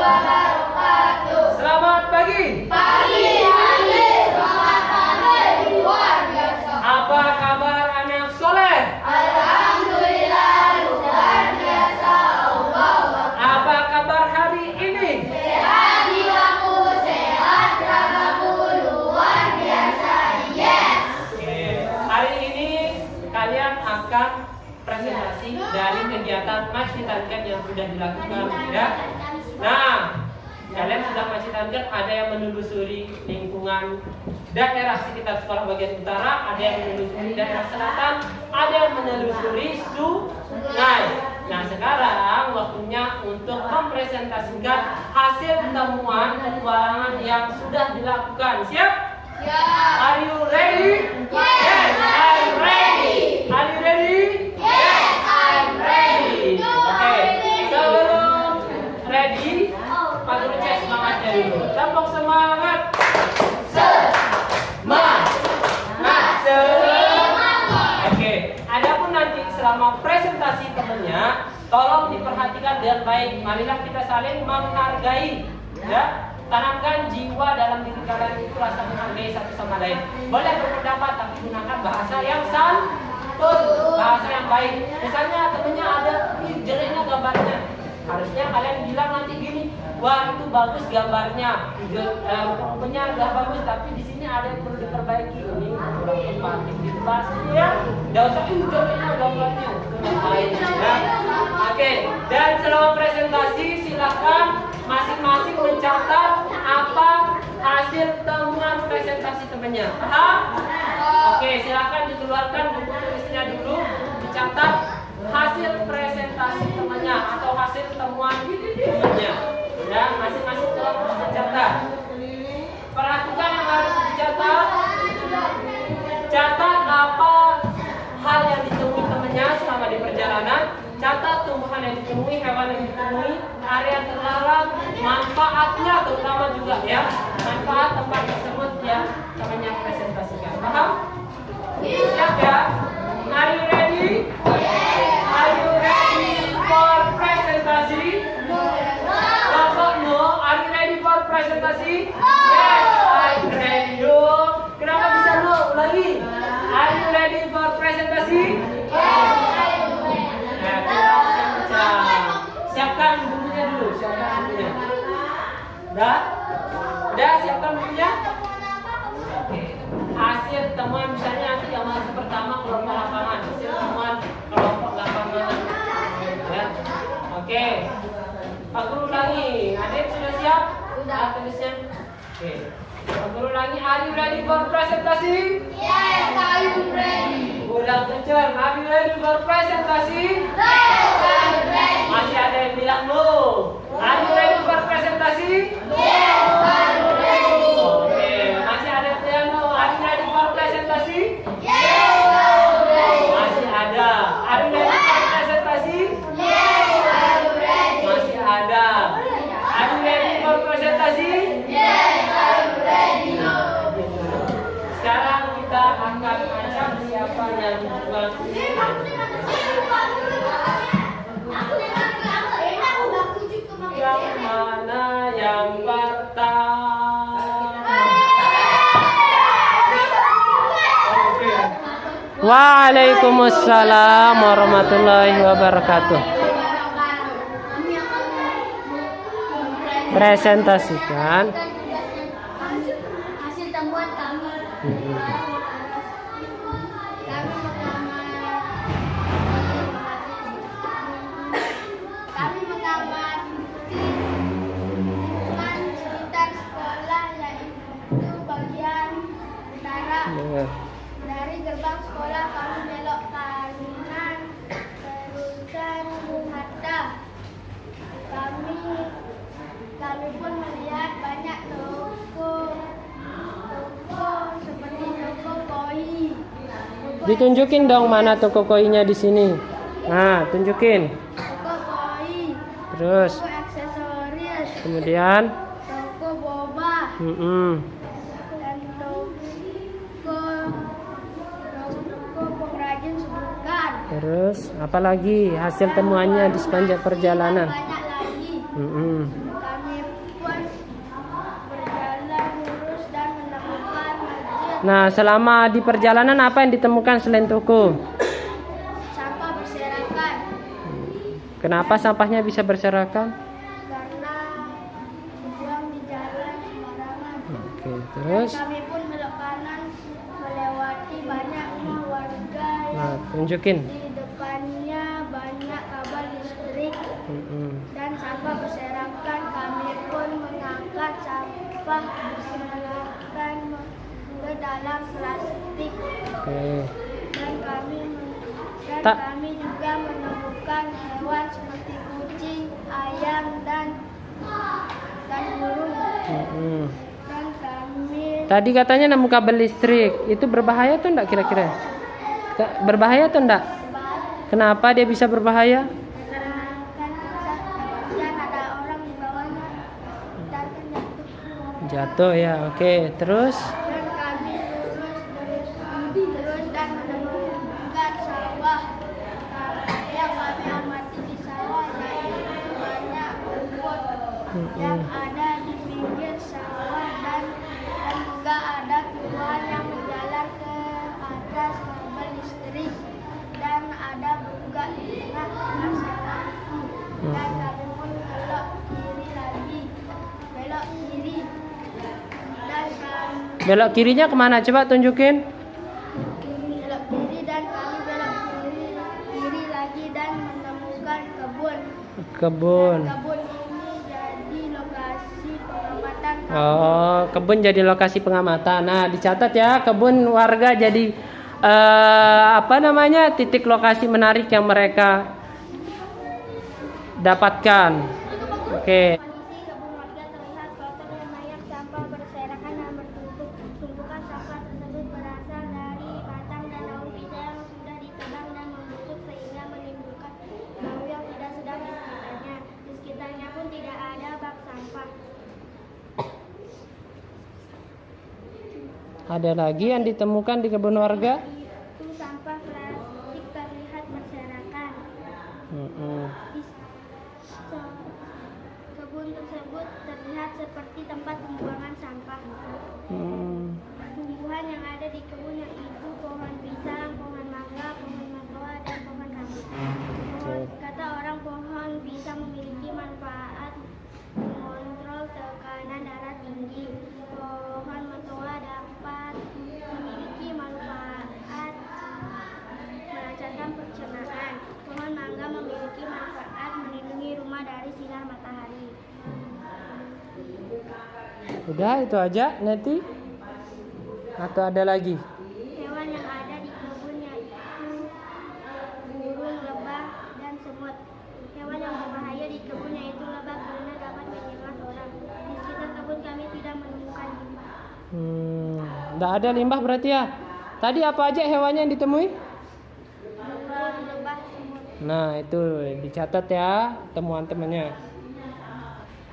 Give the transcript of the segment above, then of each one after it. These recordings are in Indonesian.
wabarakatuh. Selamat pagi. Pagi, selamat pagi, luar biasa. Apa kabar anak soleh? Alhamdulillah, luar biasa. Apa kabar hari ini? Sehat jiwaku, sehat ragaku, luar biasa. Yes. Oke, hari ini kalian akan presentasi dari kegiatan masjidankan yang sudah dilakukan, ya. Nah, kalian sudah masjidankan, ada yang menelusuri lingkungan daerah sekitar sekolah bagian utara, ada yang menelusuri daerah selatan, ada yang menelusuri sungai. Nah, sekarang waktunya untuk mempresentasikan hasil temuan petualangan yang sudah dilakukan. Siap? Ya. Are you ready? Yes, I'm ready. Are you ready? Yes, I'm ready. Oke, sebelum ready, Pak Guru cek semangatnya dulu. Tepuk semangat. Oke, adapun nanti selama presentasi temennya, tolong diperhatikan dengan baik. Marilah kita saling menghargai, ya. Tanamkan jiwa dalam diri kalian itu rasa menghargai satu sama lain. Boleh berpendapat tapi gunakan bahasa yang santun, bahasa yang baik. Misalnya temennya ada jeleknya gambarnya, harusnya kalian bilang nanti gini, wah itu bagus gambarnya, punya udah bagus, tapi di sini ada yang perlu diperbaiki, ini kurang empatik gitu bahasanya ya. Nggak usah jeleknya gambarnya, baik ya. Oke, dan selama presentasi silakan masing-masing mencatat apa hasil temuan presentasi temannya. Paham? Oke, silakan dikeluarkan buku tulisnya dulu, dicatat hasil presentasi temannya atau hasil temuan temannya. Ya, masing-masing tolong dicatat. Perhatikan yang harus dicatat. Catat apa hal yang ditemui temannya selama di perjalanan. Catat tumbuhan yang ditemui, hewan yang ditemui, area terlarang, manfaatnya terutama juga ya, manfaat tempat tersebut yang temannya presentasikan. Paham? Siap ya? Are you ready? Are you ready for presentasi? No. Are you ready for presentasi? Yes, I'm ready. Kenapa bisa no? Ulangi. Are you ready for presentasi? Siapkan bukunya dulu, siapkan bukunya. Udah siapkan bukunya? Oke. Hasil temuan misalnya nanti yang masuk pertama kelompok lapangan, hasil temuan kelompok lapangan. Ya. Oke. Pak Guru ulangi. Adik sudah siap? Sudah tulisnya. Oke. Pak Guru ulangi. Are you ready for presentasi? Yes, I'm ready. Ulang kencang. Are you ready for presentasi? Yes, I'm ready. Masih ada yang bilang no. Are you ready for presentasi? Yes, I'm ready. Oke, masih ada yang bilang no. Are you ready for presentasi? Yes, I'm ready. Masih ada. Are you ready for presentasi? Yes, I'm ready. Masih ada. Are you ready for presentasi? Yes, I'm ready. Sekarang kita akan acak siapa yang duluan. Yang mana yang pertama? Waalaikumsalam warahmatullahi wabarakatuh. Presentasikan hasil temuan kami. Kami mengamati lingkungan sekitar sekolah, yaitu bagian utara. Dari gerbang sekolah kami belok kanan, terusan Bung Hatta. Kami pun melihat banyak toko seperti toko koi. Ditunjukin dong mana toko koinya di sini. Nah, tunjukin. Toko koi. Terus, Toko aksesoris. kemudian, Toko boba. Dan toko pengrajin sebutan. terus apa lagi hasil temuannya di sepanjang perjalanan? Banyak lagi. Kami Nah, selama di perjalanan apa yang ditemukan selain toko? Sampah berserakan. Kenapa sampahnya bisa berserakan? Karena dibuang di jalan sembarangan. Oke, terus? Kami pun belok kanan melewati banyaknya warga Nah, yang tunjukin. di depannya banyak kabel listrik dan sampah berserakan. Kami pun mengangkat sampah berserakan ke dalam plastik Oke. dan Tak- kami juga menemukan hewan seperti kucing, ayam dan burung. Dan kami Tadi katanya nemu kabel listrik. Itu berbahaya tuh enggak kira-kira? Berbahaya tuh enggak? Kenapa dia bisa berbahaya? karena kan kasihan ada orang di bawahnya dan kan jatuh. Jatuh ya. Oke, terus? Dan kami terus dan menemukan sawah. Yang kami amati di sawah yaitu banyak rumput yang ada di pinggir sawah dan juga ada tumbuhan yang menjalar ke atas kabel listrik dan ada juga di tengah sawah. Dan kami pun belok kiri dan kami Belok kirinya kemana? Coba tunjukin. belok kiri dan kami belok kiri lagi dan menemukan kebun. Kebun. Kebun ini jadi lokasi pengamatan kebun. Oh, kebun jadi lokasi pengamatan. Nah, dicatat ya, kebun warga jadi titik lokasi menarik yang mereka dapatkan. Oke. Kondisi kebun warga terlihat kotor dan banyak sampah berserakan dan bertumpuk. Tumpukan sampah tersebut berasal dari batang dan daun pisang yang sudah ditebang dan membusuk sehingga menimbulkan bau yang tidak sedap di sekitarnya. Di sekitarnya pun tidak ada bak sampah. Ada lagi yang ditemukan di kebun warga? Itu sampah plastik terlihat berserakan. Kebun tersebut terlihat seperti tempat pembuangan sampah. Tumbuhan yang ada di kebun yaitu pohon pisang, pohon mangga, pohon mangga, dan pohon rambutan. Kata orang, pohon pisang memiliki manfaat mengontrol tekanan darah tinggi. Pohon mangga dapat memiliki manfaat melancarkan pencernaan. Pohon mangga memiliki manfaat melindungi rumah dari sinar matahari. Udah itu aja, Neti? Atau ada lagi? Hewan yang ada di kebun yaitu burung, lebah, dan semut. Hewan yang berbahaya di kebun yaitu lebah karena dapat menyerang orang. Di sekitar kebun kami tidak menemukan limbah. Nggak ada limbah berarti ya? Tadi apa aja hewannya yang ditemui? Burung, lebah, semut. Nah, itu dicatat ya temuan-temannya.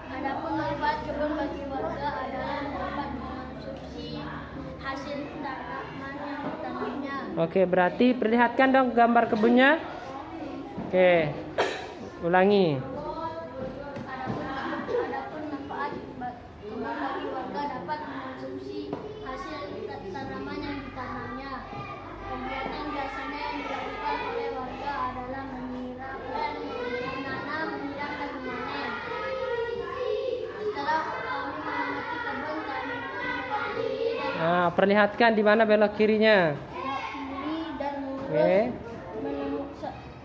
Adapun manfaat kebun bagi warga adalah dapat mengonsumsi hasil tanaman yang ditanamnya. Oke, berarti perlihatkan dong gambar kebunnya. Oke, ulangi. Adapun manfaat kebun bagi warga dapat mengonsumsi hasil tanaman yang ditanamnya. Kegiatan biasanya yang dilakukan oleh warga adalah menyiram dan menanam, menyiram dan memanen. Setelah kami mengamati kebun, kami pun belok kiri Nah, perlihatkan di mana belok kirinya. dan lurus. Oke.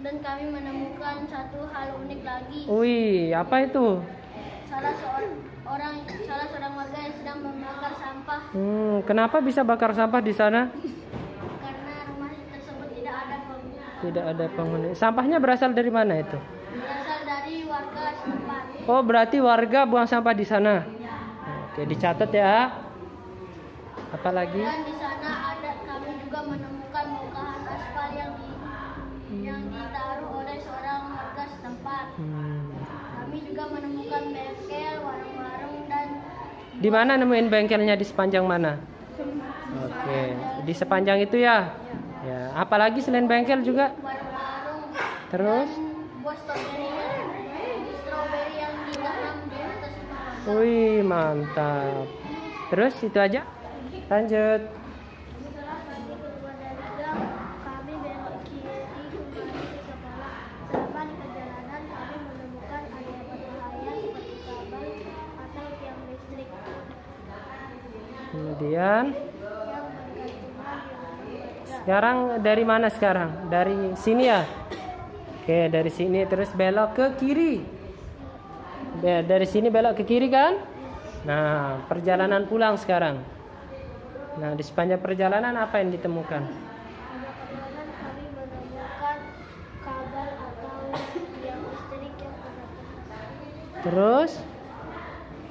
Dan kami menemukan satu hal unik lagi. Wih, apa itu? Salah seorang warga yang sedang membakar sampah Kenapa bisa bakar sampah di sana? karena rumah tersebut tidak ada Tidak ada penghuni. Sampahnya berasal dari mana itu? berasal dari warga setempat. Oh, berarti warga buang sampah di sana. Oke, dicatat ya. Apalagi? Dan di sana kami juga menemukan bongkahan aspal yang ditaruh oleh seorang warga setempat. Kami juga menemukan bengkel, warung-warung dan Di mana nemuin bengkelnya, di sepanjang mana? Oke, di sepanjang itu ya. Ya, apalagi selain bengkel juga? warung-warung Terus? buah stroberi yang ditanam di atas rumah. Wih, mantap. Terus itu aja? Lanjut. Kemudian sekarang dari mana sekarang? Dari sini ya? Oke, dari sini terus belok ke kiri. Dari sini belok ke kiri kan? Nah, perjalanan pulang sekarang. Nah, di sepanjang perjalanan apa yang ditemukan? Perjalanan kami menemukan kabel atau tiang listrik yang patah. Terus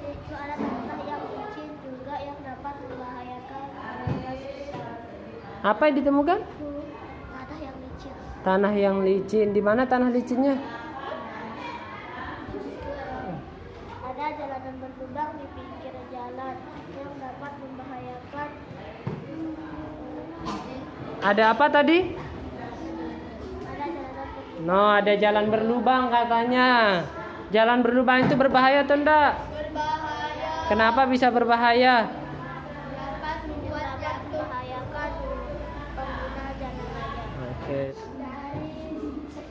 Itu ada tanah yang licin juga yang dapat membahayakan warga sekitar. apa yang ditemukan? Tanah yang licin. Tanah yang licin. Di mana tanah licinnya? Ada jalanan berlubang di pinggir jalan yang dapat membahayakan. Ada apa tadi? Ada jalanan berlubang. No, ada jalan berlubang katanya. Jalan berlubang itu berbahaya atau enggak? Berbahaya. Kenapa bisa berbahaya? Dapat membahayakan pengguna jalan raya. Oke.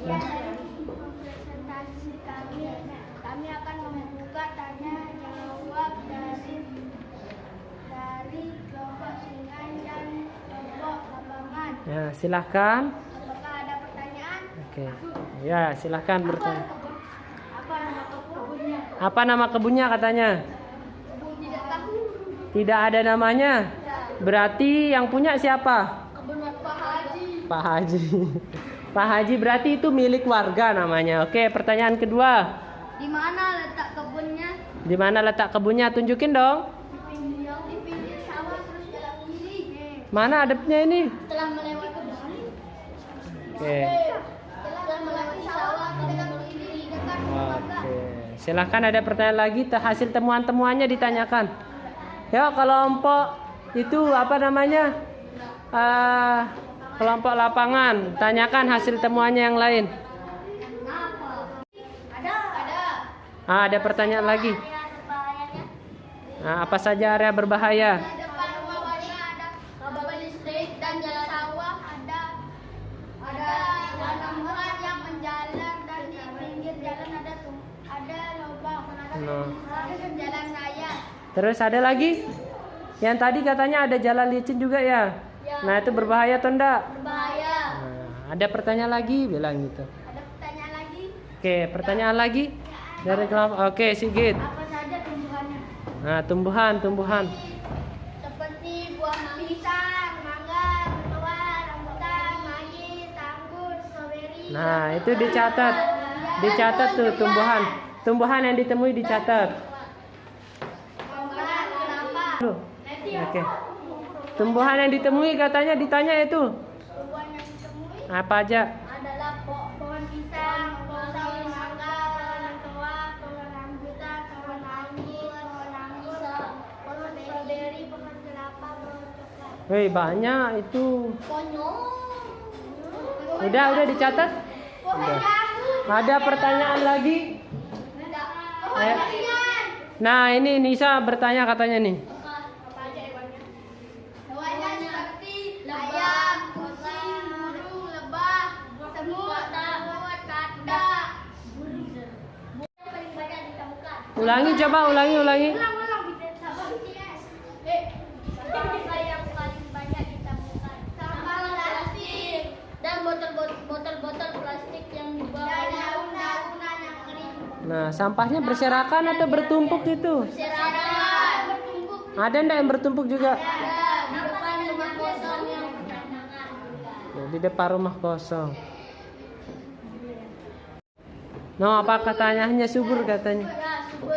Dari presentasi kami akan membuka tanya jawab dari kelompok sungai dan kelompok lapangan. Ya, silahkan. Apakah ada pertanyaan? Oke. Ya, silahkan bertanya. Apa nama kebunnya? Apa nama kebunnya katanya? Tidak tahu. Tidak ada namanya. Berarti yang punya siapa? Kebun Pak Haji. Pak Haji. Pak Haji berarti itu milik warga namanya. Oke, pertanyaan kedua. Di mana letak kebunnya? Di mana letak kebunnya? Tunjukin dong. Di pinggir sawah terus jalan kiri. Mana adepnya ini? Setelah melewati Oke. setelah melewati sawah jalan kiri dekat warga. Oke. Silahkan ada pertanyaan lagi. Hasil temuan-temuannya ditanyakan. Ya, kelompok itu apa namanya? Kelompok lapangan. Tanyakan hasil temuannya yang lain. Ada. Ada pertanyaan lagi. Area berbahayanya. Apa saja area berbahaya? Di depan rumahnya ada kabel listrik dan jalan sawah ada tanaman yang menjalar dan di pinggir jalan ada lubang No. jalan raya. Terus ada lagi? Yang tadi katanya ada jalan licin juga ya? Nah, itu berbahaya atau enggak? Berbahaya. Nah, ada pertanyaan lagi bilang gitu. Ada pertanyaan lagi? Oke, pertanyaan lagi dari kelompok. Oke, Sigit. Apa saja tumbuhannya? Nah, tumbuhan. Seperti buah pisang, mangga, mawar, rambutan, manggis, anggur, stroberi. Nah, itu dicatat. Dicatat tuh tumbuhan. Tumbuhan yang ditemui dicatat. Kenapa? Loh. Oke. Tumbuhan yang ditemui katanya ditanya itu. Tumbuhan yang ditemui Apa aja? adalah pohon pisang, pohon mangga, pohon tua, pohon rambutan, pohon manggis, pohon anggur, pohon stroberi, pohon kelapa, pohon coklat. Wih, banyak itu. Konyol. Udah dicatat? Pohon Udah. jambu. Ada pertanyaan lagi? Pohon Eh. durian. Nah, ini Nisa bertanya katanya nih. Apa aja hewannya? Hewannya seperti ayam, kucing, burung, lebah, semut, kada. Paling banyak ditemukan. Ulangi. Ulang. Sampah yang paling banyak ditemukan. Sampah plastik dan botol-botol plastik yang dibawa. Dan daun-daunan yang kering. Nah, sampahnya berserakan atau bertumpuk itu? Berserakan. Bertumpuk. Ada enggak yang bertumpuk juga? Ada di depan rumah kosong yang Nah, di depan rumah kosong. No, apa katanya subur katanya? ya subur.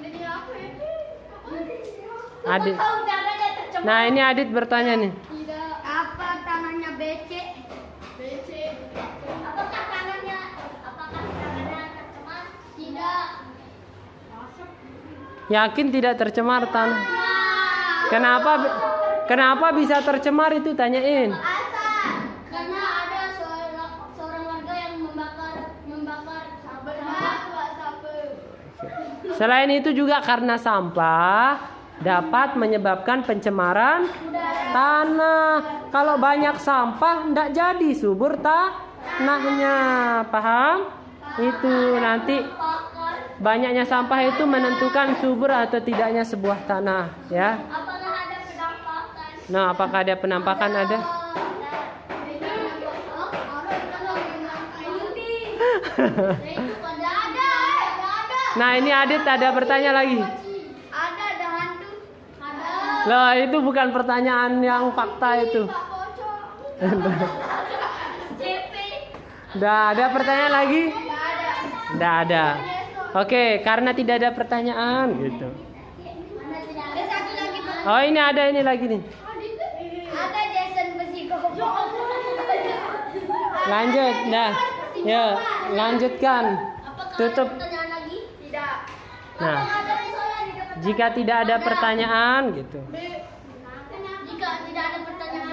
Ini apa ini? Adit. Tahu caranya tercemar. Nah, ini Adit bertanya nih. Tidak. Apa tanahnya becek? Becek. Apakah tanahnya tercemar? Tidak. Yakin tidak tercemar tanah? Kenapa bisa tercemar itu tanyain? Karena ada seorang warga yang membakar sampah. Selain itu juga karena sampah dapat menyebabkan pencemaran tanah. Kalau banyak sampah tidak jadi subur tanahnya. Paham? Itu nanti banyaknya sampah itu menentukan subur atau tidaknya sebuah tanah, ya. Apakah ada Nah, apakah ada penampakan ada? Nah, ini Adit ada bertanya lagi. Ada hantu. Ada. Loh, itu bukan pertanyaan yang fakta itu. Udah ada pertanyaan lagi? Udah ada. Oke, karena tidak ada pertanyaan gitu. Oh, ini ada ini lagi nih. Ada Jason Besiko. Lanjut, dah. Ya, lanjutkan. Tutup. Pertanyaan lagi? Tidak. Nah, jika tidak ada pertanyaan gitu. Jika tidak ada pertanyaan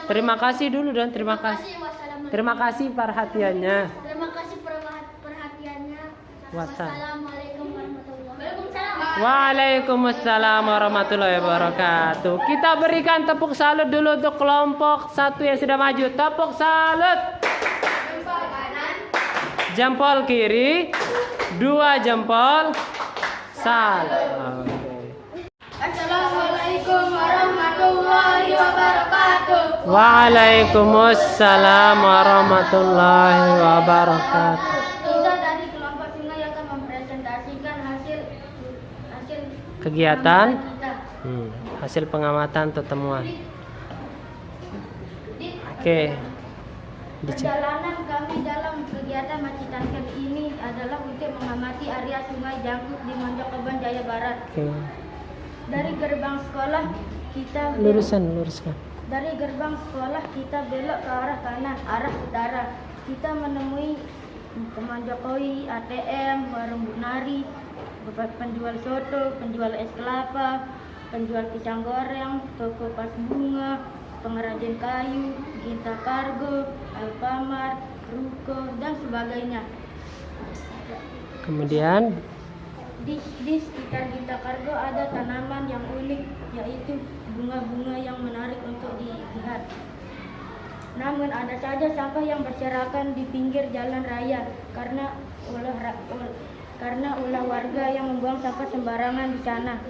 Terima kasih dulu dan terima kasih. Terima kasih perhatiannya. Terima kasih perhatiannya. Wassalamualaikum warahmatullahi wabarakatuh. Waalaikumsalam warahmatullahi wabarakatuh. Kita berikan tepuk salut dulu untuk kelompok satu yang sudah maju. Tepuk salut. Jempol kiri, 2 jempol salut. Assalamualaikum warahmatullahi wabarakatuh. Waalaikumsalam warahmatullahi wabarakatuh. Kita dari kelompok Sungai akan mempresentasikan hasil Kegiatan kita. hasil pengamatan atau temuan. Oke. Perjalanan kami dalam kegiatan Macitanken ini adalah untuk mengamati area Sungai Jangkut di Monjokoban, Jaya Barat. Oke. Dari gerbang sekolah kita Luruskan. Dari gerbang sekolah kita belok ke arah kanan, arah utara. Kita menemui Taman Jokowi, ATM, warung Bu Nari, penjual soto, penjual es kelapa, penjual pisang goreng, toko pas bunga, pengrajin kayu, Ginta Kargo, Alfamart, Ruko, dan sebagainya. Kemudian Di sekitar Ginta Kargo ada tanaman yang unik, yaitu bunga-bunga yang menarik untuk dilihat. Namun ada saja sampah yang berserakan di pinggir jalan raya karena ulah warga yang membuang sampah sembarangan di sana.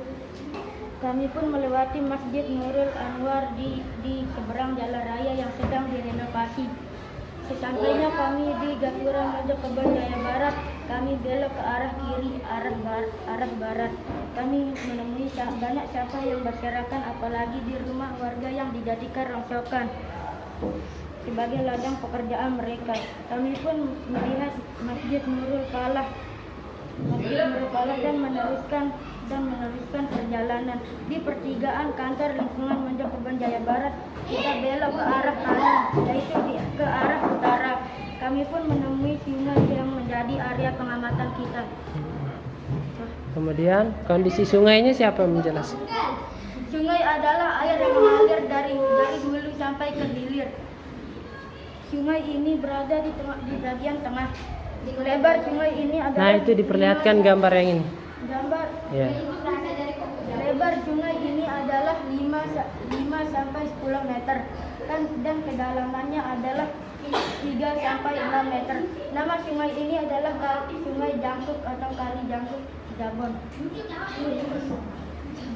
Kami pun melewati Masjid Nurul Anwar di seberang jalan raya yang sedang direnovasi. Sesampainya kami di Gapura Monjokoban, Jaya Barat, kami belok ke arah kiri, arah barat. Kami menemui banyak sampah yang berserakan, apalagi di rumah warga yang dijadikan rongsokan sebagai ladang pekerjaan mereka. Kami pun melihat Masjid Nurul Falah dan meneruskan perjalanan. Di pertigaan kantor lingkungan Monjokoban, Jaya Barat, kita belok ke arah kanan, yaitu ke arah utara. Kami pun menemui sungai yang menjadi area pengamatan kita. Kemudian kondisi sungainya siapa yang menjelaskan? Sungai adalah air yang mengalir dari hulu sampai ke hilir. Sungai ini berada di bagian tengah. Lebar sungai ini adalah Nah, itu diperlihatkan gambar yang ini. Gambar. Ya. Lebar sungai ini adalah 5 sampai 10 meter dan kedalamannya adalah 3 sampai 6 meter. Nama sungai ini adalah Sungai Jangkut atau Kali Jangkut Jabon.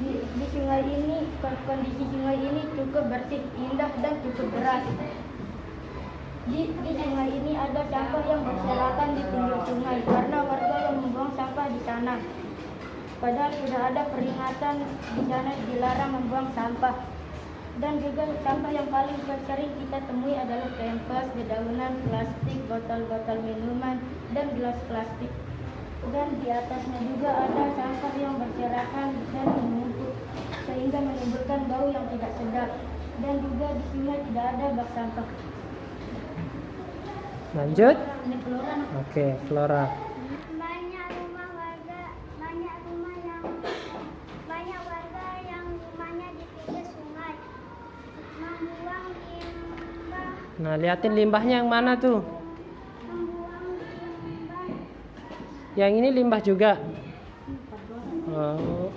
Di sungai ini, kondisi sungai ini cukup bersih, indah, dan cukup deras. Di sungai ini ada sampah yang berserakan di pinggir sungai karena warga yang membuang sampah di sana. Padahal sudah ada peringatan di sana dilarang membuang sampah. Dan juga sampah yang paling sering kita temui adalah kempas, dedaunan, plastik, botol-botol minuman, dan gelas plastik. Dan di atasnya juga ada sampah yang berserakan dan menumpuk sehingga menimbulkan bau yang tidak sedap. Dan juga di sungai tidak ada bak sampah. Lanjut. Ini Flora. Oke, Flora. Banyak warga yang rumahnya di pinggir sungai membuang limbah. Nah, liatin limbahnya yang mana tuh? Membuang limbah. Yang ini limbah juga.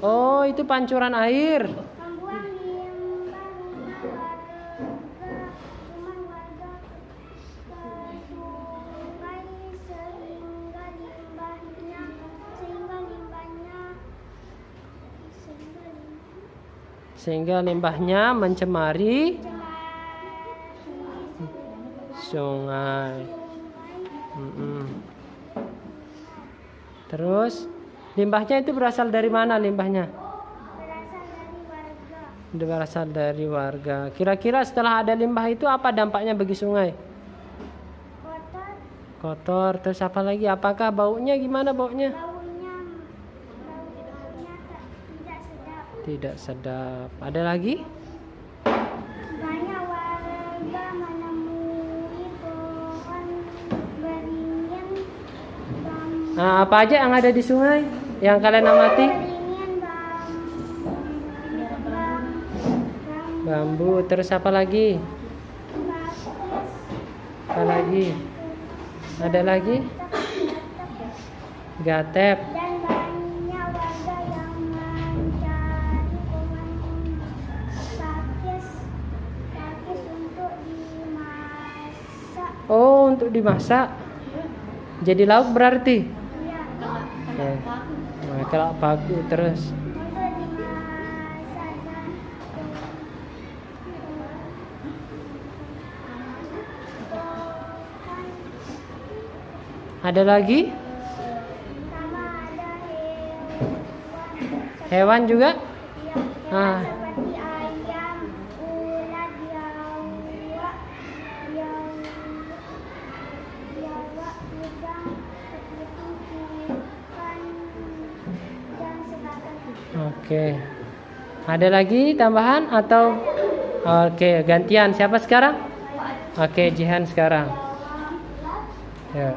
Oh, itu pancuran air. Membuang limbah rumah warga ke sungai sehingga limbahnya sehingga limbahnya mencemari sungai. Terus limbahnya itu berasal dari mana limbahnya? Berasal dari warga. Kira-kira setelah ada limbah itu apa dampaknya bagi sungai? Kotor. Terus apa lagi? Apakah baunya gimana baunya? Baunya tidak sedap. Tidak sedap. Ada lagi? Banyak warga menemui pohon beringin, Nah, apa aja yang ada di sungai yang kalian amati? Bambu. Terus apa lagi? Apa lagi? Ada lagi? Gatep. Dan banyak warga yang mencari pohon pakis untuk dimasak. Oh, untuk dimasak. Jadi lauk berarti? Iya. Nah, kelak paku terus. Untuk dimasak dan Ada lagi? sama ada Hewan juga? hewan seperti ayam, ulat, biawak, udang, kepiting, ikan, dan sebagainya. Oke. Ada lagi tambahan atau? Oke, gantian. Siapa sekarang? Oke, Jihan sekarang. Ya.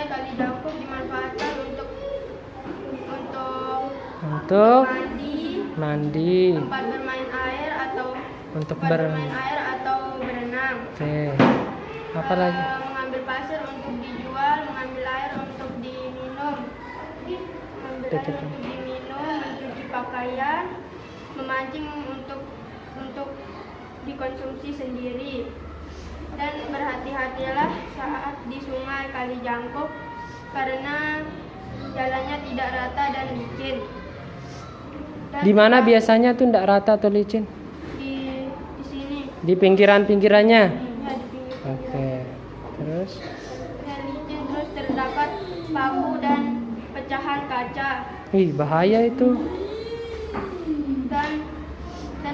Kali jangkuk dimanfaatkan Untuk mandi, mandi, tempat bermain air atau untuk berenang. Oke. Apa lagi? Mengambil pasir untuk dijual, mengambil air untuk diminum, mencuci pakaian, memancing untuk dikonsumsi sendiri. Dan berhati-hatilah saat di sungai Kali Jangkuk karena jalannya tidak rata dan licin. Dan Di mana biasanya tuh ndak rata atau licin? di sini. Di pinggiran-pinggirannya. Ya, di pinggir. Oke. Terus? Dan licin, terus terdapat paku dan pecahan kaca. Ih, bahaya itu. Dan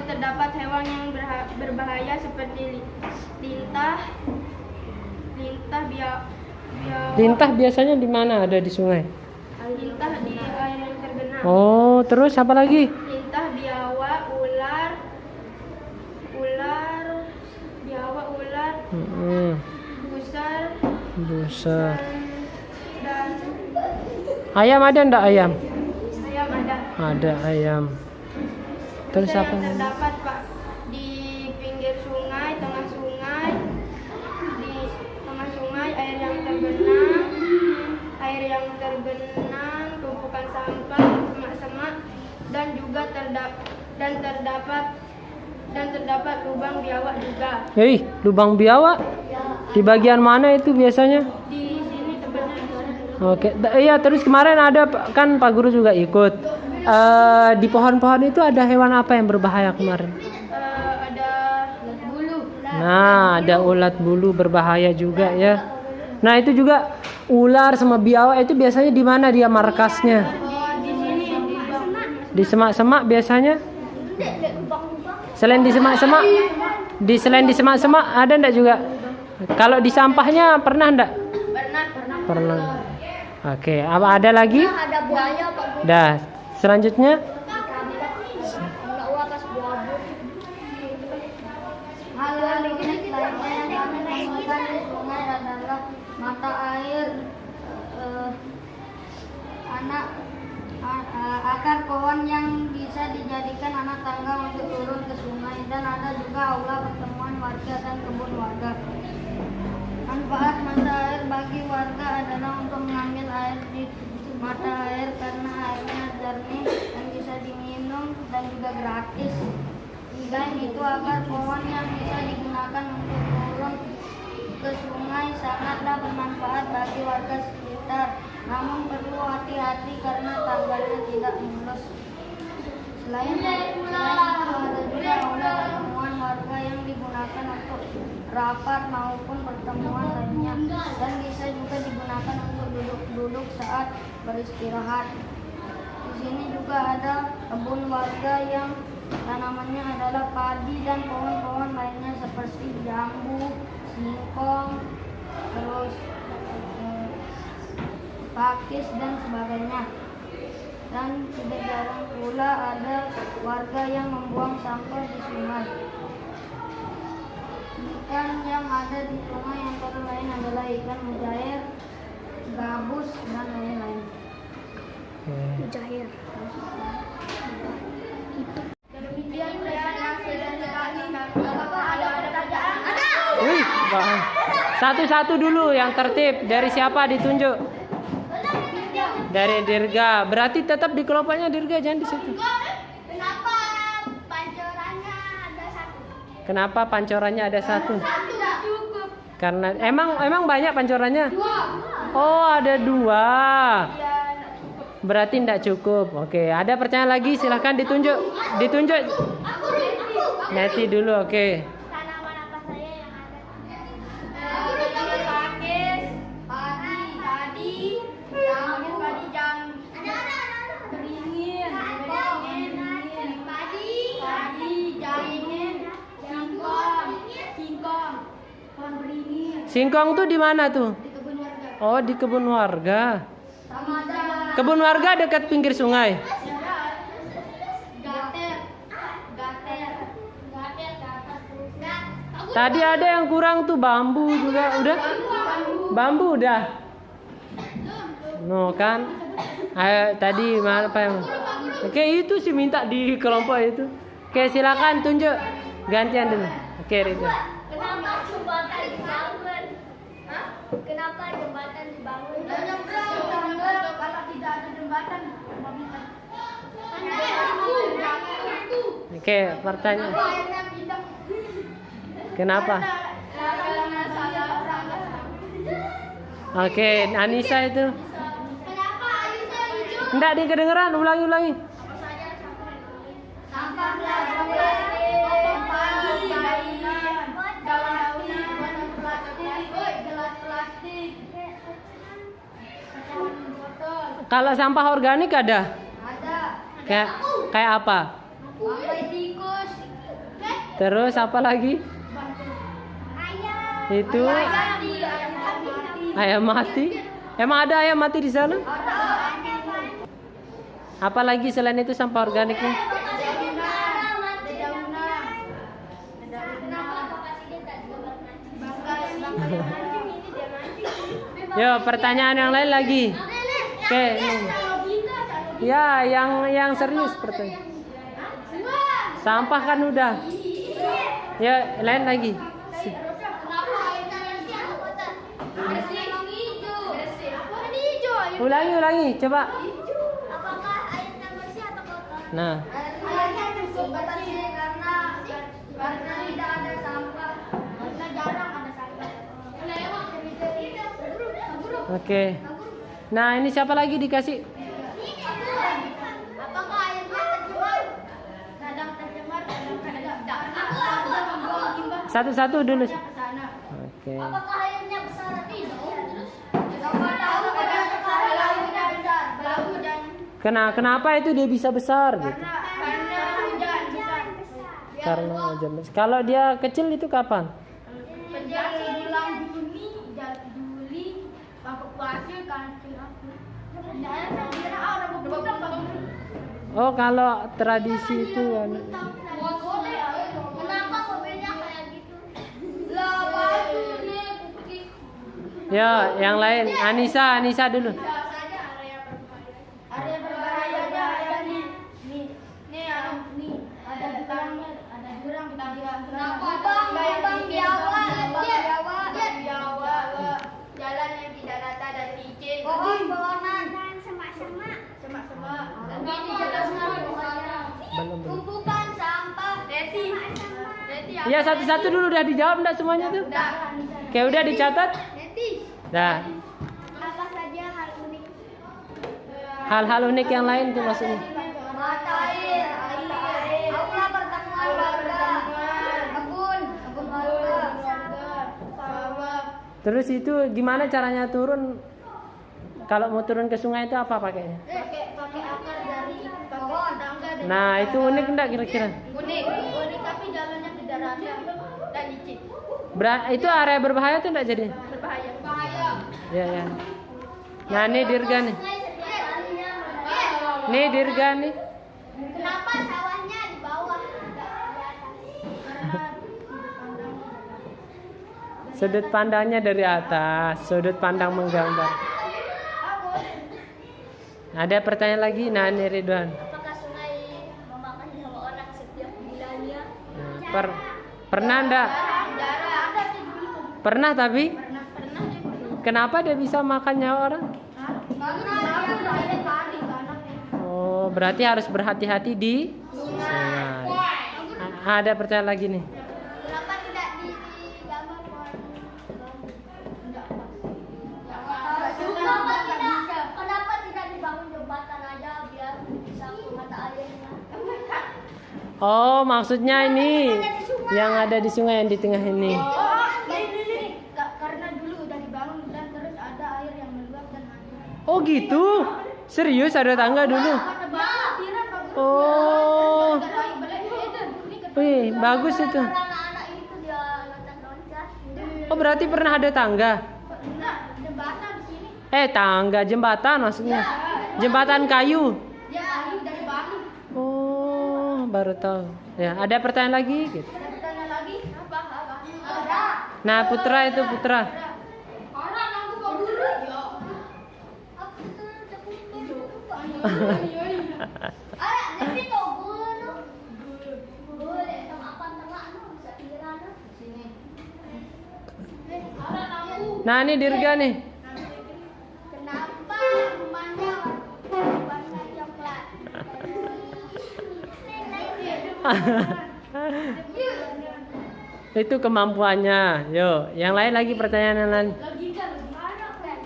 terdapat hewan yang berbahaya seperti lintah, Lintah biasanya di mana ada di sungai? lintah di air yang tergenang. Oh, terus apa lagi? Lintah, biawak, ular, gusar, Busa. dan Ayam ada ndak ayam? ayam ada. Ada ayam. Terus Yang apa lagi? terdapat Pak di pinggir sungai, di tengah sungai air yang tergenang, tumpukan sampah, semak-semak, dan juga terdapat lubang biawak juga. Hei, lubang biawak? Di bagian mana itu biasanya? Di sini tepatnya. Oke, iya terus kemarin ada kan Pak Guru juga ikut. Di pohon-pohon itu ada hewan apa yang berbahaya kemarin? Ada bulu. Nah, ada ulat bulu berbahaya juga ya. Nah, itu juga ular sama biawak itu biasanya di mana dia markasnya? Di sini Di semak-semak biasanya? Selain di semak-semak ada enggak juga? Kalau di sampahnya pernah enggak? Pernah. Oke, apa ada lagi? Ada buaya, Pak. Dah, selanjutnya Hal yang unik lainnya yang kami temukan di sungai adalah mata air, akar pohon yang bisa dijadikan anak tangga untuk turun ke sungai, dan ada juga aula pertemuan warga dan kebun warga. Manfaat mata air bagi warga adalah untuk mengambil air di mata air karena airnya jernih dan bisa diminum dan juga gratis. Dan itu akar pohon yang bisa digunakan untuk turun ke sungai sangatlah bermanfaat bagi warga sekitar. Namun perlu hati-hati karena tangganya tidak mulus. Selain itu ada juga aula pertemuan warga yang digunakan untuk rapat maupun pertemuan lainnya dan bisa juga digunakan untuk duduk-duduk saat beristirahat. Di sini juga ada kebun warga yang tanamannya adalah padi dan pohon-pohon lainnya seperti jambu, singkong, terus pakis dan sebagainya. Dan tidak jarang pula ada warga yang membuang sampah di sungai. Ikan yang ada di sungai antara lain adalah ikan mujair, gabus, dan lain-lain. Mujair. Demikian presentasi dari kami. Apakah ada pertanyaan? Wih, Bang. Satu-satu dulu yang tertib. Dari siapa ditunjuk? Dari Dirga. Berarti tetap di kelompoknya Dirga, jangan di situ. Kenapa pancorannya ada satu? Kenapa pancorannya ada satu? Satu nggak cukup. Karena emang banyak pancorannya. Oh, ada 2. Berarti tidak cukup. Oke, ada pertanyaan lagi? Silahkan ditunjuk. Ditunjuk. Neti dulu. Oke. Tanaman apa saja yang ada? Pakis, padi, jambu, beringin, padi, jaringin, singkong, pohon beringin, Singkong tuh di mana tuh? di kebun warga. Oh, di kebun warga. Sama ada Kebun warga dekat pinggir sungai. gater. Tadi ada yang kurang tuh, bambu juga. Udah? Bambu udah. No kan? Ayo tadi apa yang? Oke, itu sih minta di kelompok itu. Oke, silakan tunjuk. Gantian dulu. Oke, Rita. Kenapa jembatan dibangun? Hah? Kenapa jembatan dibangun? Kalau tidak ada jembatan, Oke, pertanyaan. Kenapa? Oke, Anissa itu. Kenapa airnya hijau? Enggak kedengeran, ulangi. sampah plastik, padi, daun plastik, gelas plastik, botol, Kalau sampah organik ada? ada, Kayak apa? bangkai tikus, Terus apa lagi? Ayam. Itu ayam mati. Emang ada ayam mati di sana? Apa lagi selain itu sampah organiknya? Yo, pertanyaan yang lain lagi. Oke, ini. Ya, yang serius pertanyaan. Sampah kan udah. Ya, lain lagi. Ulangi, coba. Apakah airnya bersih atau kotor? Nah, Airnya cukup bersih karena tidak ada sampah, karena jarang ada sampah. oke. Nah, ini siapa lagi dikasih? Apakah airnya tercemar? Kadang tercemar, kadang membuang limbah Satu-satu dulu. ke sana. Oke. Apakah airnya besar? Terus Siapa tahu kadang belaunya besar, belau dan Kenapa itu dia bisa besar gitu? karena hujan besar. Karena hujan. Kalau dia kecil itu kapan? Sejak bulan Juli, Bapak puasa kan Oh, kalau tradisi itu kenapa mobilnya kayak gitu? lah batu nih kuki. ya, yang lain. Anissa dulu. Area berbahayanya ada nih ada jurang kita bilang lubang biawa, jalan yang tidak rata dan licin, pohon-pohonan, Semak-semak. semak-semak, ini jalan pohonnya, Belum. tumpukan sampah, Reti, Iya, satu-satu dulu udah dijawab enggak semuanya tuh? udah, Oke, udah dicatat? Reti, Dah. Apa saja hal unik? Hal-hal unik yang lain tuh maksudnya. mata air, Terus itu gimana caranya turun? Kalau mau turun ke sungai itu apa pakainya? Pakai akar dari pohon tangga. Nah, itu unik enggak kira-kira? Unik tapi jalannya tidak rata dan licin. Itu area berbahaya tuh enggak jadi? Berbahaya. Ya. Nah, ini Dirga nih. Nih Dirga nih. Kenapa sawahnya di bawah? Sudut pandangnya dari atas, sudut pandang menggambar. Ada pertanyaan lagi? Nah, ini Ridwan. Apakah sungai memakan nyawa orang setiap bulannya? Pernah enggak? Jarang ada sih dulu. Pernah tapi? Pernah sih. Kenapa dia bisa makan nyawa orang? Oh, berarti harus berhati-hati di sungai. Ada pertanyaan lagi nih. Kenapa tidak digambar pohon? Kenapa tidak dibangun jembatan aja biar bisa ke mata airnya? Oh, maksudnya ini yang ada di sungai yang di tengah ini. Ini. Karena dulu udah dibangun dan terus ada air yang meluap dan hanyut. Oh gitu? Serius ada tangga dulu? Oh, wih bagus itu. Anak-anak itu dia loncat-loncat. Oh berarti pernah ada tangga? Nah, jembatan di sini. Tangga jembatan maksudnya? Jembatan kayu? Ya, air dari batu. Oh baru tahu. Ya ada pertanyaan lagi? Gitu. Ada pertanyaan lagi? Apa? Ada. Nah Putra itu Putra. Orang aku mau dulu. Ya. Aku tuh ada tapi kok guru. Boleh sama apa tengah bisa kira sini. Nah ini Dirga nih. Kenapa rumahnya warna coklat? Itu kemampuannya. Yo, yang lain lagi pertanyaan yang lain. Logika gimana, Fred?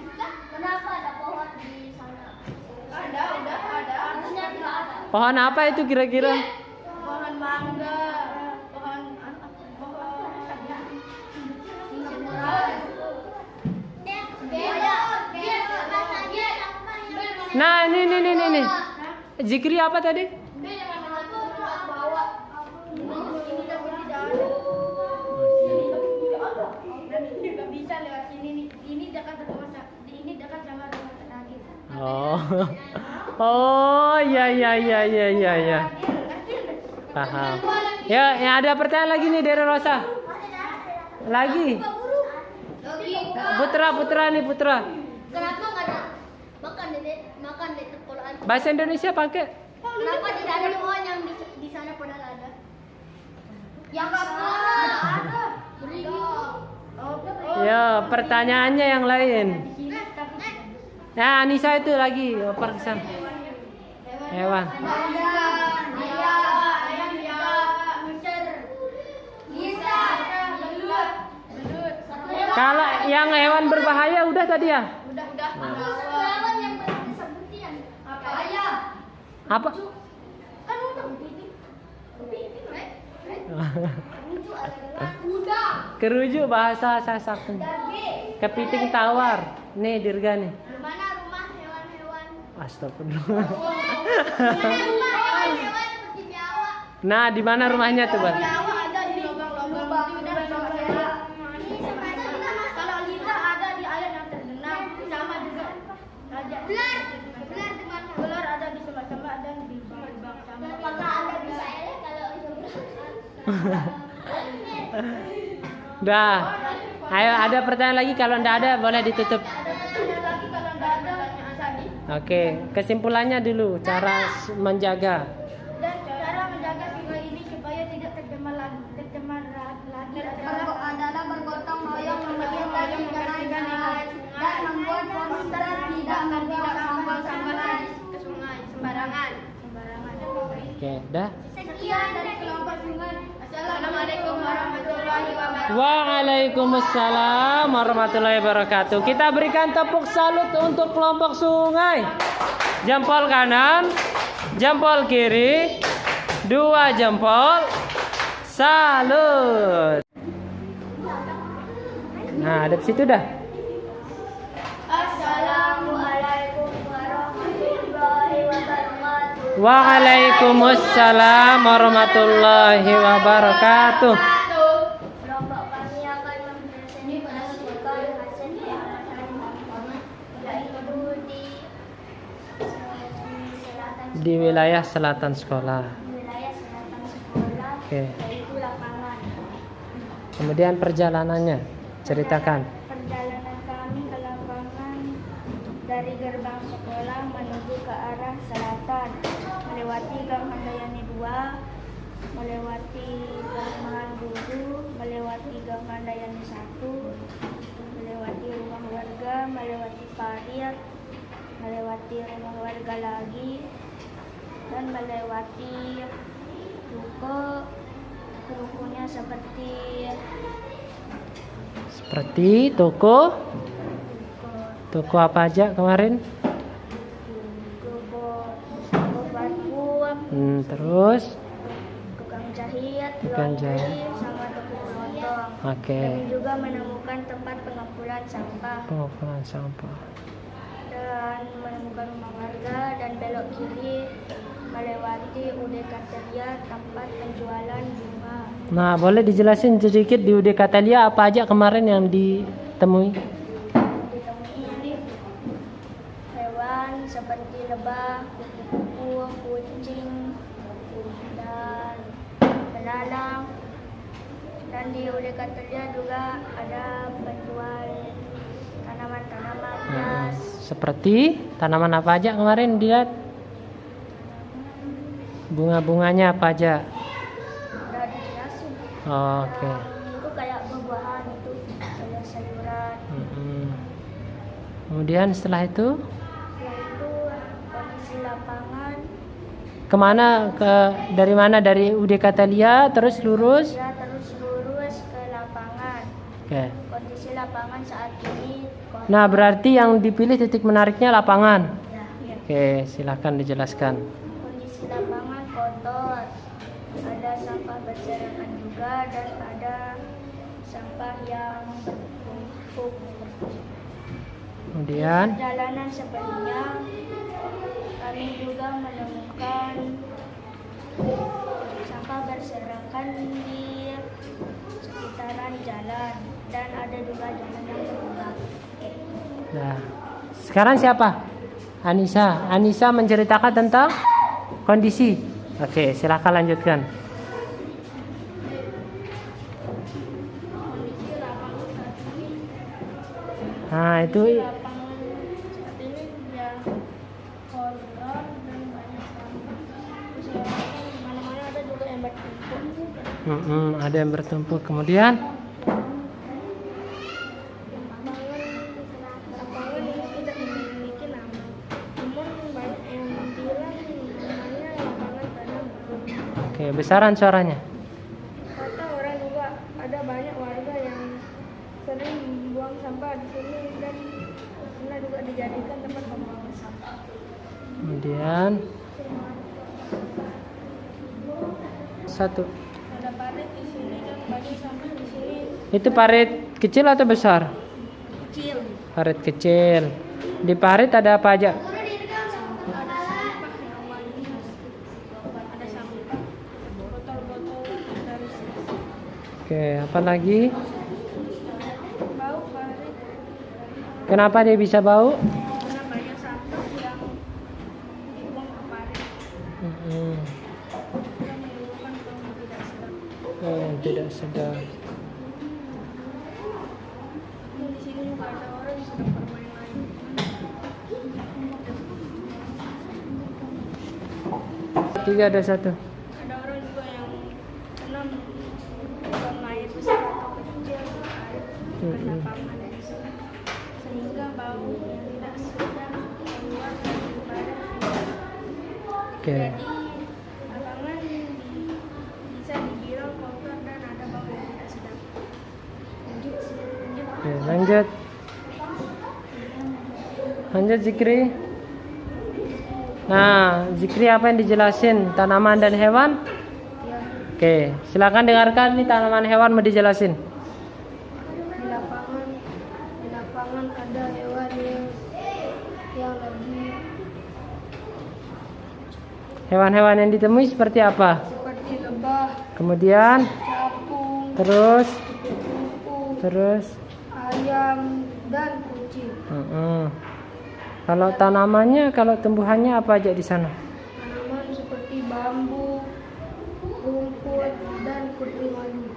Kenapa ada pohon di sana? Ada. Harusnya tidak ada. Pohon apa itu kira-kira? Pohon mangga, pohon Nah ini. Zikri apa tadi? Bisa lewat sini nih. Ini dekat sama rumah terakhir. Oh, ya. Paham. Ya, ada pertanyaan lagi nih dari Rosa. Lagi. Putra nih Putra. Kenapa nggak ada makan di Quran? Bahasa Indonesia pakai. Kenapa tidak ada pohon yang di sana padahal ada? Yang nggak ada. Ya, pertanyaannya yang lain. Nah, Anissa itu lagi oper kesana. Hewan. Kalau yang hewan berbahaya udah tadi ya? Udah. Hewan yang disebutkan apa? Ayam. Apa? Kan udah kepiting, Keruju adalah kuda. Keruju bahasa Sasak. Kepiting tawar. Nih Dirga nih. Di mana rumah hewan-hewan? Astagfirullah. Rumah hewan-hewan seperti biawak. Nah, di mana rumahnya tuh, Bang? Biawak ada di lubang-lubang di udara sama saya. Kalau lidah ada di air yang tergenang sama juga. Ular di mana? Ular ada di sembah-sembah dan di bang-bang sama. Apakah Anda bisa elek kalau seberang? Dah. Ayo ada pertanyaan lagi, kalau enggak ada boleh ditutup. Oke, kesimpulannya dulu cara menjaga. Dan cara menjaga sungai ini supaya tidak tercemar lagi adalah bergotong royong membersihkan ikan-ikan dan membuat monster tidak membuang sampah ke sungai sembarangan. Oke, dah. Sekian dari kelompok sungai. Assalamualaikum warahmatullahi wabarakatuh. Waalaikumsalam warahmatullahi wabarakatuh. Kita berikan tepuk salut untuk kelompok sungai. Jempol kanan, jempol kiri, 2 jempol. Salut. Nah, ada di situ dah. Assalamualaikum warahmatullahi wabarakatuh. Waalaikumsalam warahmatullahi wabarakatuh. Kelompok kami akan mempresentasikan hasil pengamatan yaitu Di wilayah selatan sekolah. wilayah selatan sekolah, Oke. yaitu lapangan. Kemudian perjalanannya, ceritakan. Perjalanan kami ke lapangan dari gerbang sekolah menuju ke arah selatan, melewati Gang Handayani 2, melewati perumahan guru, melewati Gang Handayani 1, melewati rumah warga, melewati parit, melewati rumah warga lagi, dan melewati ruko. Rukonya Seperti toko. Toko apa aja kemarin? toko parfum, Terus, tukang jahit, Tukang jahit. laundry, sama toko potong. oke. Kami juga menemukan tempat pengumpulan sampah Pengumpulan sampah. dan menemukan rumah warga dan belok kiri melewati UD Katalia, tempat penjualan bunga. Nah, boleh dijelasin sedikit di UD Katalia apa aja kemarin yang ditemui? Ditemui hewan seperti lebah, kupu-kupu, kucing, dan belalang. Dan di UD Katalia juga ada penjual tanaman-tanaman hias. Seperti tanaman apa aja kemarin dilihat? Bunga-bunganya apa aja? Udah dijelasin. Oke. Itu kayak buah-buahan, itu kayak sayuran. Kemudian setelah itu Setelah itu kondisi lapangan, kemana? Dari mana? Dari UD Katalia terus lurus? ya terus lurus ke lapangan. Oke. Kondisi lapangan saat ini kotor. Nah, berarti yang dipilih titik menariknya lapangan. Ya. Oke, silahkan dijelaskan. Kondisi lapangan kotor, ada sampah berserakan juga dan ada sampah yang bertumpuk. Kemudian, Jalanan sebenarnya kami juga menemukan sampah berserakan di sekitaran jalan dan ada juga jalan yang terbuka. nah, sekarang siapa? Anissa. Anissa menceritakan tentang kondisi. Oke, silahkan lanjutkan. Kondisi lapangan saat ini, Nah, itu lapangan saat ini ya kotor dan banyak sampah. Terus mana-mana ada juga yang bertumpuk. ada yang bertumpuk. Kemudian, Lapangan ini tidak memiliki nama, namun banyak yang bilang namanya lapangan tanam. oke, besaran suaranya. Kata orang juga ada banyak warga yang sering membuang sampah di sini dan pernah juga dijadikan tempat pembuangan sampah. Kemudian, satu. Ada parit di sini dan banyak sampah di sini Itu parit kecil atau besar? kecil. Parit kecil. Di parit ada apa aja? Ada sampah yang warnanya ada sampah botol-botol dari sini. Oke, apa lagi? Bau parit Kenapa dia bisa bau? karena banyak sampah yang dibuang ke parit. Mm-mm. Yang menimbulkan bau tidak sedap. Tidak sedap. Di sini juga ada orang yang sedang bermain-main. Tiga ada satu. Ada orang juga yang senang buang air besar atau kecil di air ke lapangan di sini, sehingga bau yang tidak sedap keluar dari badan. Oke. Jadi lapangan bisa dibilang kotor dan ada bau yang tidak sedap. Lanjut. Oke, lanjut. Lanjut Zikri. Nah, Zikri apa yang dijelasin? Tanaman dan hewan? Ya, Oke, silakan dengarkan nih tanaman hewan mau dijelasin. di lapangan Hewan-hewan yang ditemui seperti apa? seperti lebah, Kemudian, capung, terus, kupu, terus. ayam, dan kucing. Kalau tanamannya, kalau tumbuhannya apa aja di sana? Tanaman seperti bambu, rumput, dan putri malu.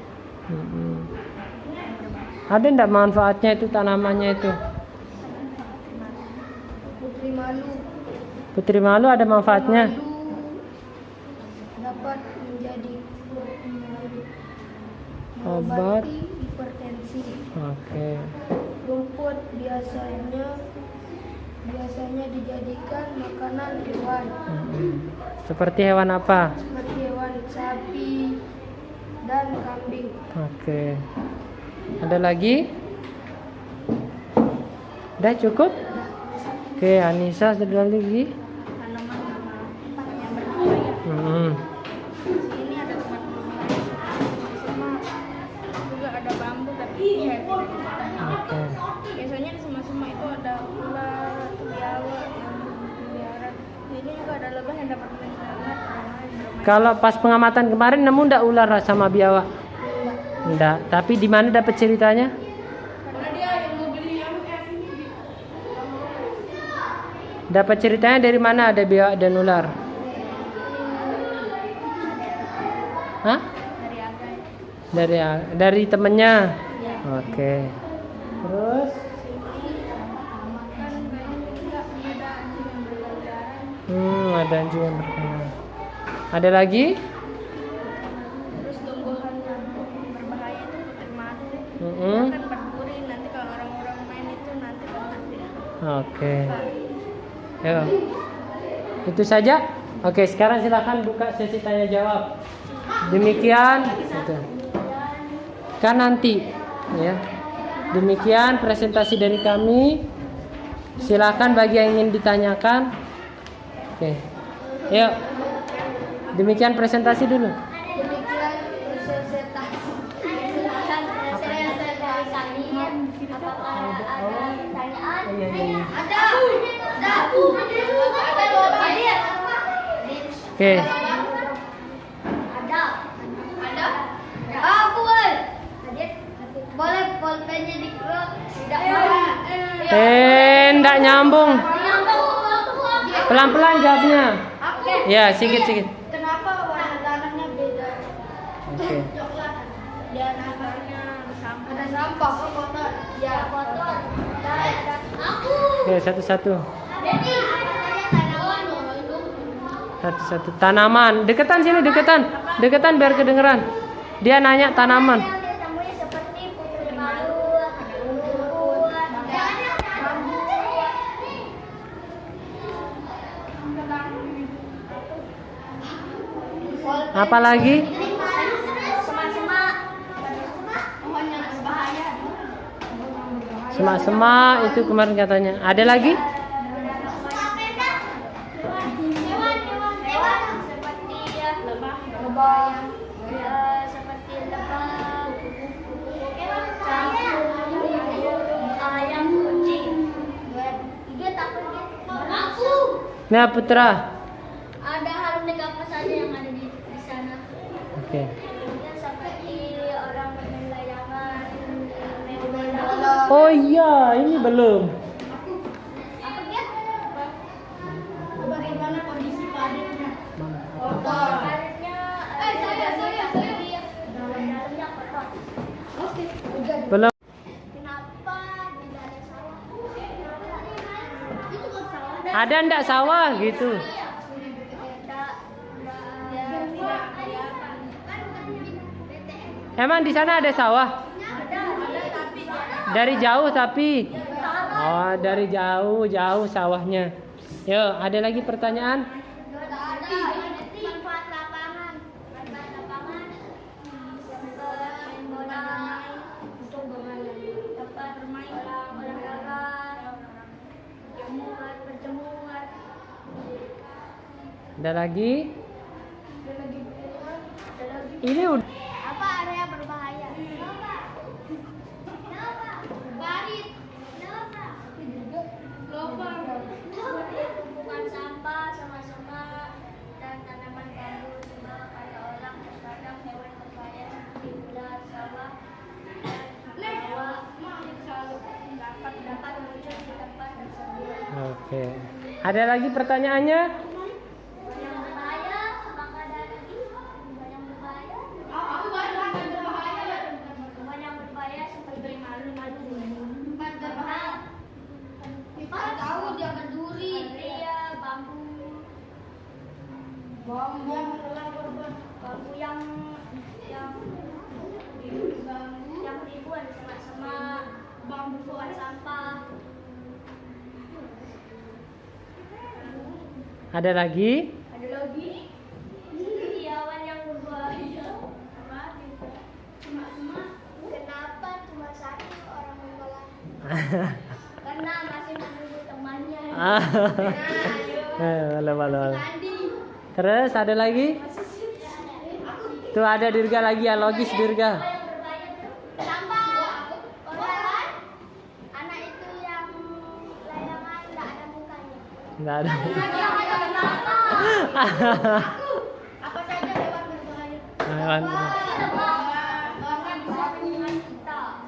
Ada enggak manfaatnya itu tanamannya itu? Putri malu. Putri malu ada manfaatnya? Malu dapat menjadi Obat. mengobati hipertensi. Oke. Rumput biasanya dijadikan makanan hewan, Seperti hewan apa? seperti hewan sapi dan kambing. Oke. Ada lagi? Udah cukup? Oke, Anissa sudah lagi. Tanaman nama 4 yang berbahaya. Di sini ada tempat berbahaya semak, juga ada bambu tapi tidak dimakan. Oke. Biasanya di semak-semak itu ada ular atau biawak yang berkeliaran. Di sini juga ada lebah yang dapat menyelamat bermain. Kalau pas pengamatan kemarin nemu ndak ular sama biawak? Ndak. Tapi di mana dapat ceritanya? Karena dia yang mau beli yang Dapat ceritanya dari mana ada biawak dan ular? Hah? dari agai. Dari temennya. Ya. Oke. Terus? Kan kayaknya juga ada anjing yang berkeliaran. Ada anjing yang berkeliaran. Ada lagi? Terus tumbuhan yang berbahaya itu putri malu. Mm-mm. Dia kan berduri, nanti kalau orang-orang main itu nanti kena dia. Oke. Yo. Itu saja. Oke, sekarang silakan buka sesi tanya jawab. Demikian itu. Kan nanti ya. Demikian presentasi dari kami. Silakan bagi yang ingin ditanyakan. Oke. Yuk. Demikian presentasi dulu. Demikian presentasi dari kami. Apakah ada pertanyaan? Iya. Ada. Oke. Ada. Boleh. Boleh pulpennya dikerok. Tidak boleh. Ndak nyambung. Pelan-pelan jawabnya. Ya, sikit-sikit. Kenapa warna tanahnya beda? Oke. Dia nakarnya ada sampah. Kotor. Ya kotor. Oke, satu-satu. Satu-satu. Tanaman. Deketan sini, deketan. Deketan biar kedengeran. Dia nanya tanaman. Yang ditemui seperti putri malu, rumput, bambu. Apa lagi? Semak-semak. Pohon yang berbahaya. Semak-semak itu kemarin katanya. Ada lagi? Hewan seperti lebah, seperti lebah, capung, ayam, kucing. Dia takut aku. Nah, Putra. Ada hal negatif apa saja yang ada di sana? Oke. Kemudian seperti orang bermain layangan, main bola. Oh iya, ini belum. Apa dia? Bagaimana kondisi paritnya? Kotor. Karetnya, dalamnya kotor. Oke. Belum. Kenapa tidak ada sawah? Itu kan sawah. Ada ndak sawah gitu? Emang di sana ada sawah? Dari jauh tapi. Oh, dari jauh sawahnya. Yuk, ada lagi pertanyaan? Manfaat lapangan. Main bola, untuk tempat bermain olahraga, berjemur. Ada lagi? Ini udah. Apa area berbahaya? Barit. Tumpukan sampah sama-sama dan masalah dan bahwa dapat muncul di tempat tersebut. Oke. Ada lagi pertanyaannya? Yang berbahaya, maka dari yang berbahaya. Yang berbahaya seperti malu-malu. Tahu dia berduri. Iya, bambu yang dibuat semak-semak, bambu buat sampah. Ada lagi? Hewan yang berbahaya. Kenapa cuma satu orang membawa? Karena masih menunggu temannya. Boleh. Terus ada lagi? Tuh ada Dirga lagi ya, logis Dirga. Sampah. Orang anak itu yang layangan nggak ada mukanya. Enggak ada. Apa saja hewan berbahaya? Hewan. Bahkan bisa menyerang kita.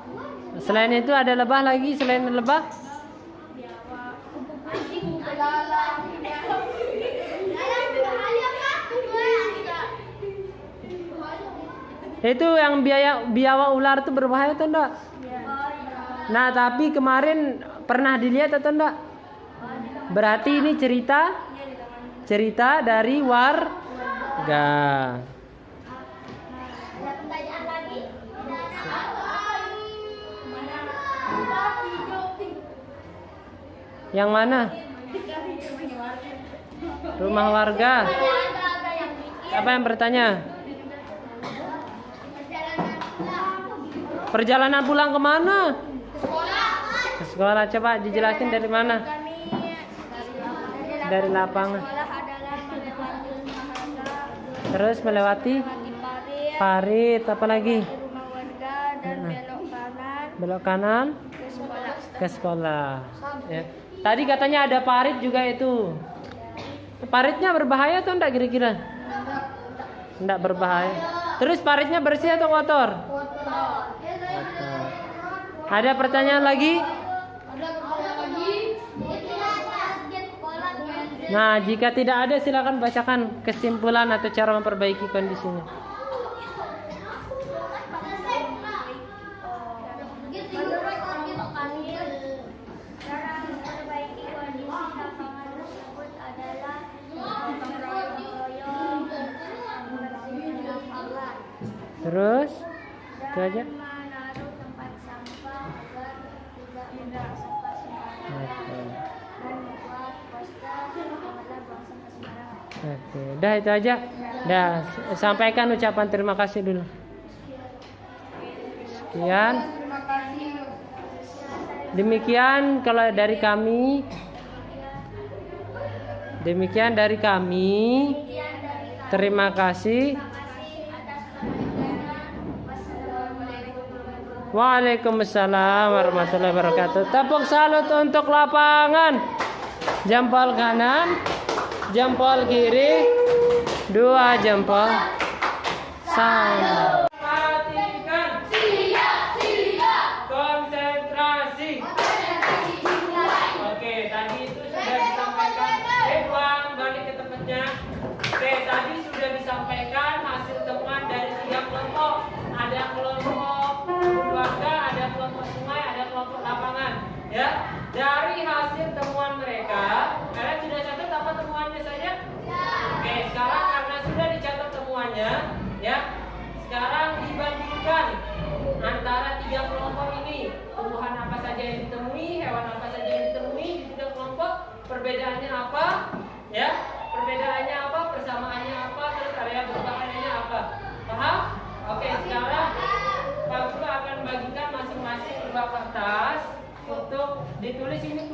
Selain itu ada lebah lagi, selain lebah? Anjing belalang. Lalang berbahaya kan? Itu yang biawak ular itu berbahaya atau enggak? Nah, tapi kemarin pernah dilihat atau enggak? Berarti ini cerita dari warga. Ada pertanyaan lagi? Yang mana? Rumah warga. Ada yang bikin Siapa yang bertanya? Perjalanan pulang kemana? Ke sekolah. Coba dijelasin dari mana? Dari lapangan. sekolah adalah melewati maharga, Terus melewati parit, parit, apa lagi? rumah warga dan Belok kanan ke sekolah. ke sekolah. Ya. Tadi katanya ada parit juga itu. Paritnya berbahaya atau enggak kira-kira? Enggak berbahaya. Terus paritnya bersih atau kotor? Kotor. Ada pertanyaan lagi? Nah, jika tidak ada silakan bacakan kesimpulan atau cara memperbaiki kondisinya. Menurut kami, cara memperbaiki kondisi lapangan tersebut adalah gotong royong, membersihkan lapangan, Terus itu aja. dan menaruh tempat sampah agar tidak membuang sampah sembarangan, Oke. dan membuat poster janganlah buang sampah sembarangan. Oke, udah itu aja. Dah, sampaikan ucapan terima kasih dulu. Sekian. Terima kasih. Demikian kalau dari kami. Demikian dari kami. Terima kasih. Waalaikumsalam warahmatullahi wabarakatuh. Tepuk salut untuk lapangan. Jempol kanan, jempol kiri, 2 jempol. Sama. Perhatikan. Konsentrasi. Oke, tadi itu sudah disampaikan. Buang balik ke tempatnya. Oke, tadi sudah disampaikan hasil temuan dari 3 kelompok. Ada kelompok keluarga, ada kelompok sungai, ada kelompok lapangan. Ya, dari hasil temuan mereka, kalian sudah catat apa temuannya saja? Oke, sekarang karena sudah dicatat temuannya, ya, sekarang dibandingkan antara 3 kelompok ini, tumbuhan apa saja yang ditemui, hewan apa saja yang ditemui di 3 kelompok, perbedaannya apa, ya, perbedaannya apa, persamaannya apa, terus area berbahayanya apa, paham? Oke, sekarang Pak Guru akan bagikan masing-masing 2 kertas untuk ditulis ini